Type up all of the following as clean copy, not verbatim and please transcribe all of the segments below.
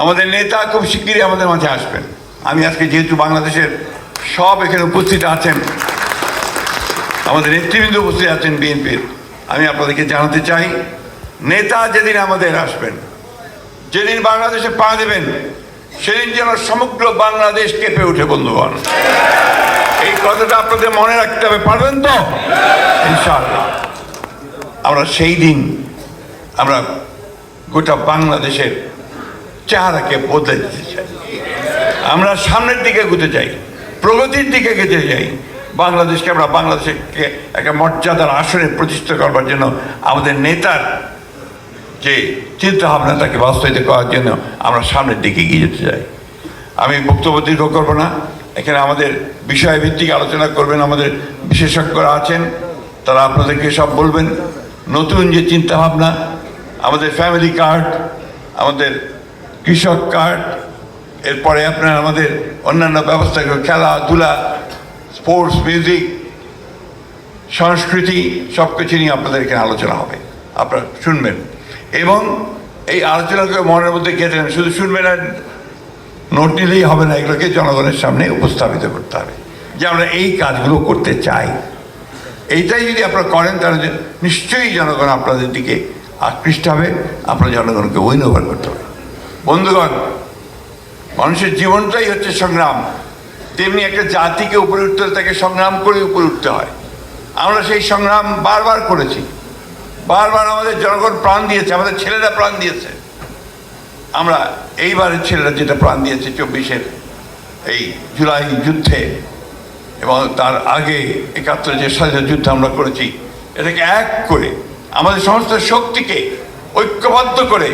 আমাদের নেতা খুব শিগগিরই আমাদের মাঝে আসবেন। আমি আজকে যেহেতু বাংলাদেশের সব এখানে উপস্থিত আছেন, আমাদের নেতৃবৃন্দ উপস্থিত আছেন বিএনপির, আমি আপনাদেরকে জানাতে চাই, নেতা যেদিন আমাদের আসবেন, যেদিন বাংলাদেশে পা দেবেন, সেদিন যেন সমগ্র বাংলাদেশ কেঁপে উঠে বন্ধুগণ। এই কথাটা আপনাদের মনে রাখতে হবে, পারবেন তো? ইনশাআল্লাহ আমরা সেই দিন আমরা গোটা বাংলাদেশের চেহারাকে বদলে দিতে চাই। আমরা সামনের দিকে এগোতে চাই, প্রগতির দিকে এগোতে চাই। বাংলাদেশকে আমরা বাংলাদেশকে একটা মর্যাদার আসনে প্রতিষ্ঠা করবার জন্য আমাদের নেতার যে চিন্তা ভাবনা তাকে বাস্তবায়িত করার জন্য আমরা সামনের দিকে এগিয়ে যেতে চাই। আমি বক্তব্য দীর্ঘ করবো না, এখানে আমাদের বিষয়ভিত্তিক আলোচনা করবেন আমাদের বিশেষজ্ঞরা আছেন, তারা আপনাদেরকে সব বলবেন। নতুন যে চিন্তা ভাবনা, আমাদের ফ্যামিলি কার্ড, আমাদের কৃষক কার্ড, এরপরে আপনার আমাদের অন্যান্য ব্যবস্থা, খেলাধুলা, স্পোর্টস, মিউজিক, সংস্কৃতি, সব কিছু নিয়ে আপনাদের এখানে আলোচনা হবে, আপনারা শুনবেন এবং এই আলোচনাকে মনের মধ্যে গেঁথে নেন। শুধু শুনবেন আর নোট নিলেই হবে না, এগুলোকে জনগণের সামনে উপস্থাপিত করতে হবে যে আমরা এই কাজগুলো করতে চাই। এইটাই যদি আপনারা করেন তাহলে নিশ্চয়ই জনগণ আপনাদের দিকে আকৃষ্ট হবে, আপনার জনগণকে উইন ওভার করতে হবে। বন্ধুগণ, মানুষের জীবনটাই হচ্ছে সংগ্রাম, তেমনি একটা জাতিকে উপরে উঠতে হলে তাকে সংগ্রাম করে উপরে উঠতে হয়। আমরা সেই সংগ্রাম বারবার করেছি, বারবার আমাদের জনগণ প্রাণ দিয়েছে, আমাদের ছেলেরা প্রাণ দিয়েছে। আমরা এইবারের ছেলেরা যেটা প্রাণ দিয়েছে 24-এর এই জুলাই যুদ্ধে এবং তার আগে 71 যে স্বাধীনতা যুদ্ধ আমরা করেছি, এটাকে এক করে আমাদের সমস্ত শক্তিকে ঐক্যবদ্ধ করে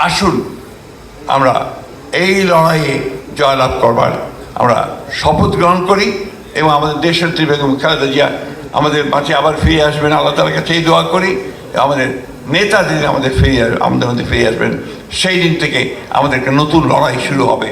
আসুন আমরা এই লড়াইয়ে জয়লাভ করবার আমরা শপথ গ্রহণ করি এবং আমাদের দেশনেত্রী বেগম খালেদা জিয়া আমাদের মাঝে আবার ফিরে আসবেন, আল্লাহ তাআলার কাছে এই দোয়া করি। আমাদের নেতা যেদিন আমাদের মধ্যে ফিরে আসবেন, সেই দিন থেকে আমাদের একটা নতুন লড়াই শুরু হবে।